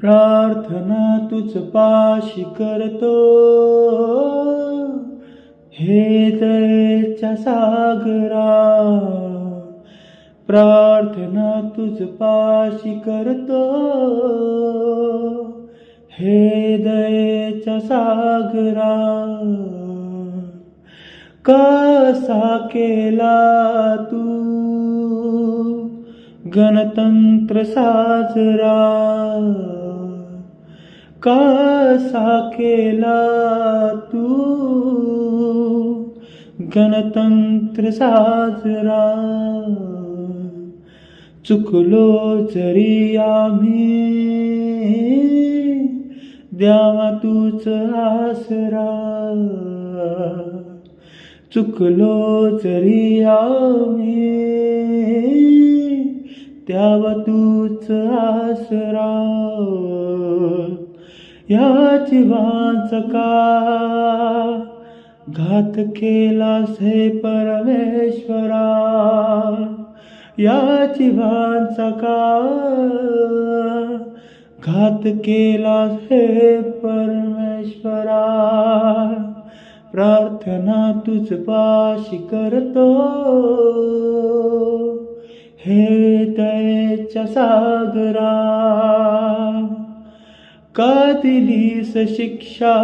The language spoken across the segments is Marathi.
प्रार्थना तुझ पाशी करतो, हे दयेच्या सागरा. प्रार्थना तुझ पाशी करतो, हे दयेच्या सागरा. कसा केला तू गणतंत्र साजरा, कसा केला तू गणतंत्र साजरा. चुकलो जरी आम्ही द्यावा तूच आसरा. चुकलो जरी आम्ही द्यावा तूच आसरा. या जीवांचा का घात केलास हे परमेश्वरा. या जीवांचा का घात केलास हे परमेश्वरा. प्रार्थना तुझ पाशी करतो, हे दयेच्या सागरा. का दिलीस शिक्षा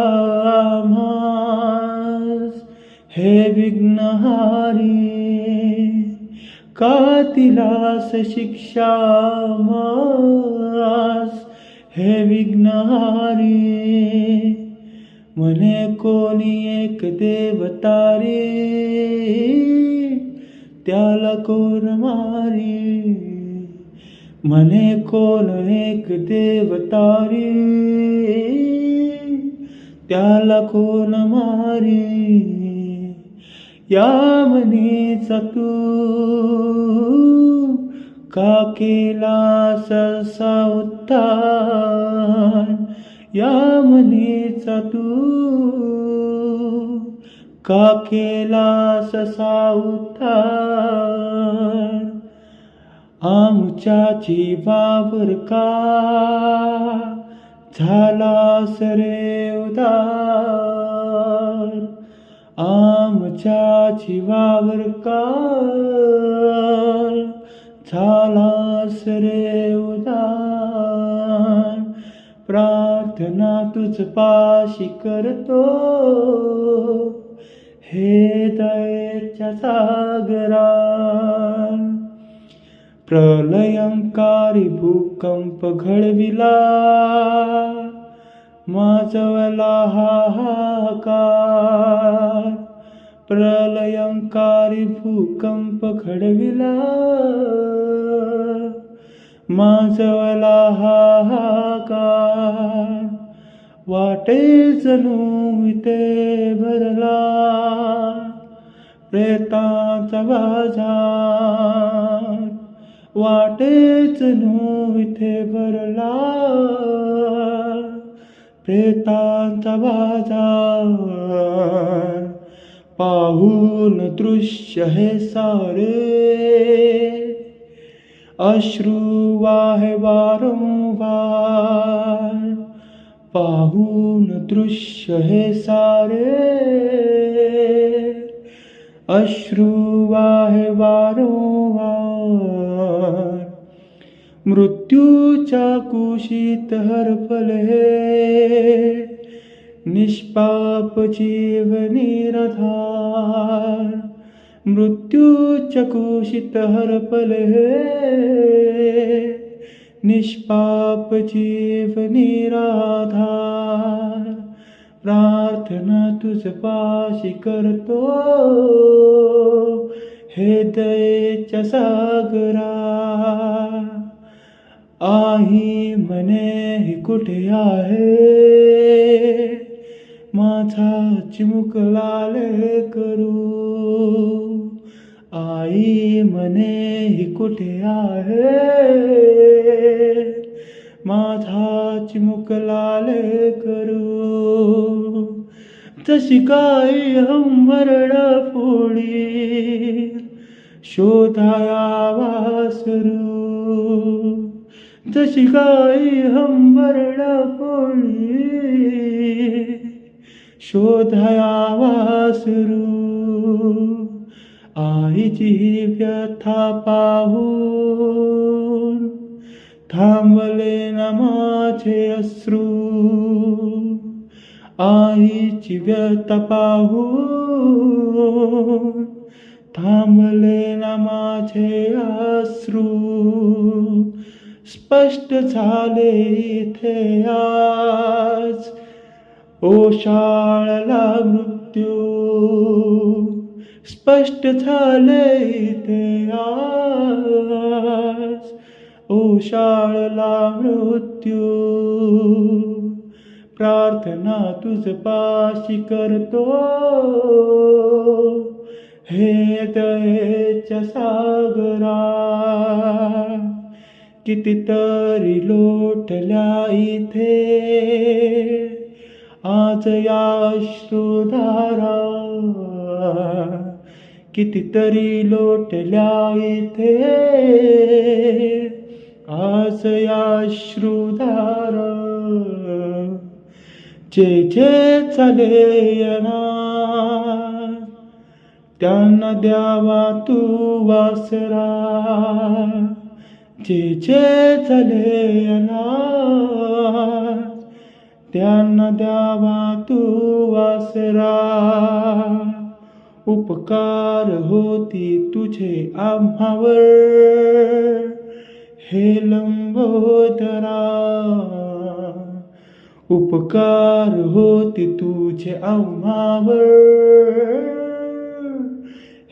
आम्हास हे विघ्नहारी. का दिलास शिक्षा आम्हास हे विघ्नहारी. म्हणे कोणी एक देवतारी, त्याला कोण मारी. म्हणे कोण एक देवतारी, त्याला कोण मारी. या म्हणीचा तू का केलास असा उद्धार. या म्हणीचा तू का केलास असा उद्धार. आमच्या जीवावर का झालास रे उदार. आमच्या जीवावर का झालास रे उदार. प्रार्थना तुझ पाशी करतो, हे दयेच्या सागरा. प्रलयंकारी भूकंप घडविला, माजवला हाहाकार. प्रलयंकारी भूकंप घडविला, माजवला हाहाकार. वाटे जणू इथे भरला प्रेतांचा बाजार. वाटे जणू इथे भरला प्रेतांचा बाजार. पाहून दृश्य हे सारे अश्रू वाहे वारंवार. पाहून दृश्य हे सारे अश्रू वाहे वारंवार. मृत्यूच्या कुशीत हरपले निष्पाप जीव निराधार. मृत्यूच्या कुशीत हरपले निष्पाप जीव निराधार. प्रार्थना तुझ पाशी करतो, हे दयेच्या सागरा. आई म्हणे ही कुठे आहे, माझा चिमुकला लेकरू. आई म्हणे ही कुठे आहे, माझा चिमुकला लेकरू. जशी गाय हंबरडा फोडी शोधाया वासरू. जशी गाई हंबरडा पोळी शोधाया वासरू आईची व्यथा पाहून थांबले ना माझे अश्रू आईची व्यथा पाहून थांबले ना माझे अश्रू स्पष्ट झाले इथे आज ओशाळला मृत्यू स्पष्ट झाले इथे आज ओशाळला मृत्यू प्रार्थना तुझ पाशी करतो हे दयेच्या सागरा कितीतरी लोटल्या इथे आज या अश्रुधारा कितीतरी लोटल्या इथे आज या अश्रुधारा जे चाले येणार त्यांना द्यावा तू वासरा जे चाले येणार त्यांना द्यावा तू वासरा उपकार होती तुझे आम्हावर हे लंबोदरा उपकार होती तुझे आम्हावर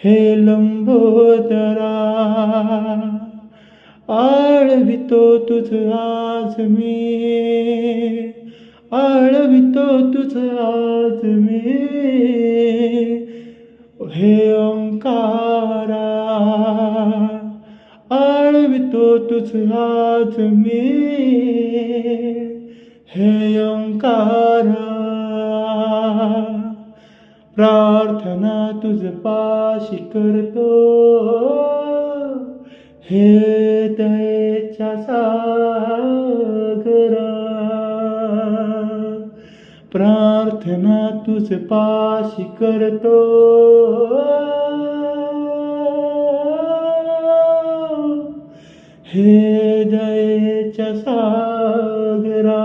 हे लंबोदरा आळवितो तुझ आज मी आळवितो तुझ आज मी हे ओंकारा आळवितो तुझ आज मी हे ओंकारा प्रार्थना तुझ पाशी करतो हे दयेच्या सागरा प्रार्थना तुझ पाशी करतो हे दयेच्या सागरा